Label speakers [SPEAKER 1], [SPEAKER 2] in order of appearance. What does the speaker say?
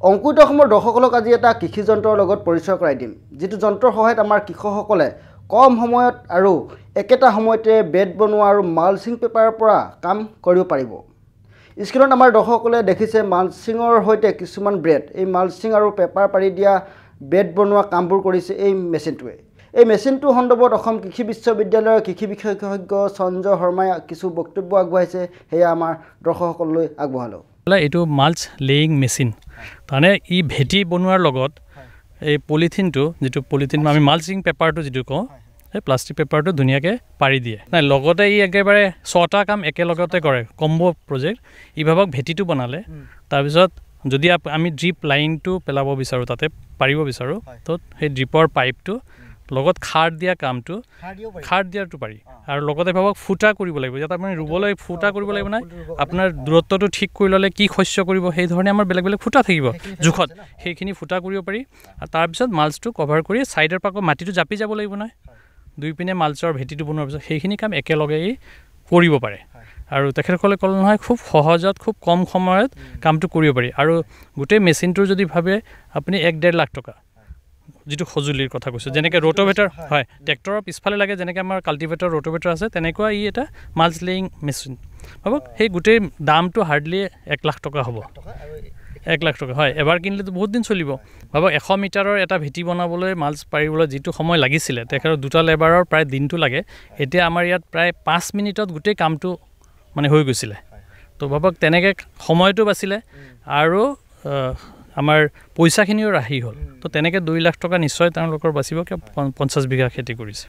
[SPEAKER 1] অংকুৰিত অসমৰ দৰ্শকসকলক আজি এটা কৃষি যন্ত্ৰৰ লগত পৰিচয় কৰাই দিম, যিটো যন্ত্ৰৰ সহায়ত আমাৰ কৃষকসকলে কম সময়ত আৰু একেটা সময়তে বেড বনোৱা আৰু মালচিং পেপাৰৰ পৰা কাম কৰিব পাৰিব। স্ক্ৰীনত আমাৰ দৰ্শকসকলে দেখিছে মালচিঙৰ সৈতে কিছুমান ব্ৰেড, এই মালচিং আৰু পেপাৰ পাৰি দিয়া বেড বনোৱা কামবোৰ কৰিছে এই মেচিনটোৱে। এই মেচিনটো সন্দৰ্ভত অসম কৃষি বিশ্ববিদ্যালয়ৰ কৃষি বিশেষজ্ঞ সঞ্জয় শৰ্মাই কিছু বক্তব্য আগবঢ়াইছে, সেয়া আমাৰ দৰ্শকসকললৈ আগবঢ়ালোঁ।
[SPEAKER 2] এইটো মাল্চ লেয়িং মেচিন, তাৰমানে ই ভেটি বনোৱাৰ লগত এই পলিথিনটো, যিটো পলিথিন আমি মাল্চিং পেপাৰটো যিটো কওঁ, এই প্লাষ্টিক পেপাৰটো ধুনীয়াকৈ পাৰি দিয়ে। নাই লগতে ই একেবাৰে 6টা কাম একেলগতে কৰে, কম্বো প্ৰজেক্ট। ই ভাবক ভেটিটো বনালে, তাৰপিছত যদি আমি ড্ৰিপ লাইনটো পেলাব বিচাৰোঁ, তাতে পাৰিব বিচাৰোঁ, তো সেই ড্ৰিপৰ পাইপটো লগত খাৰ দিয়া কামটো, খাৰ দিয়াটো পাৰি। আৰু লগতে ভাবক ফুটা কৰিব লাগিব, ইয়াত আপুনি ৰুবলৈ ফুটা কৰিব লাগিব নাই, আপোনাৰ দূৰত্বটো ঠিক কৰি ল'লে কি শস্য কৰিব সেই ধৰণে আমাৰ বেলেগ বেলেগ ফুটা থাকিব জোখত, সেইখিনি ফুটা কৰিব পাৰি। আৰু তাৰপিছত মাল্চটো কভাৰ কৰি ছাইডৰ পৰা মাটিটো জাপি যাব লাগিব নাই, দুই পিনে মাল্চৰ ভেটিটো বনোৱাৰ পিছত সেইখিনি কাম একেলগে কৰিব পাৰে। আৰু তেখেতসকলে ক'লে নহয়, খুব সহজত খুব কম সময়ত কামটো কৰিব পাৰি। আৰু গোটেই মেচিনটোৰ যদি ভাবে আপুনি 1-1.5 লাখ টকা, যিটো সঁজুলিৰ কথা কৈছোঁ, যেনেকৈ ৰোটোভেটাৰ হয়, ট্ৰেক্টৰৰ পিছফালে লাগে যেনেকৈ আমাৰ কাল্টিভেটৰ ৰোটোভেটাৰ আছে, তেনেকুৱা ই এটা মাল্চ লেয়িং মেচিন। ভাবক সেই গোটেই দামটো হাৰ্ডলি 1 লাখ টকা হ'ব। 1 লাখ টকা হয়, এবাৰ কিনিলেতো বহুত দিন চলিব। ভাবক 100 মিটাৰৰ এটা ভেটি বনাবলৈ, মাল্চ পাৰিবলৈ যিটো সময় লাগিছিলে, তেখেতৰ 2টা লেবাৰৰ প্ৰায় দিনটো লাগে। এতিয়া আমাৰ ইয়াত প্ৰায় 5 মিনিটত গোটেই কামটো মানে হৈ গৈছিলে। তো ভাবক তেনেকৈ সময়টো বাচিলে আৰু আমাৰ পইচাখিনিও ৰাহি হ'ল। তো তেনেকৈ 2 লাখ টকা নিশ্চয় তেওঁলোকৰ বাচিব, 50 বিঘা খেতি কৰিছে।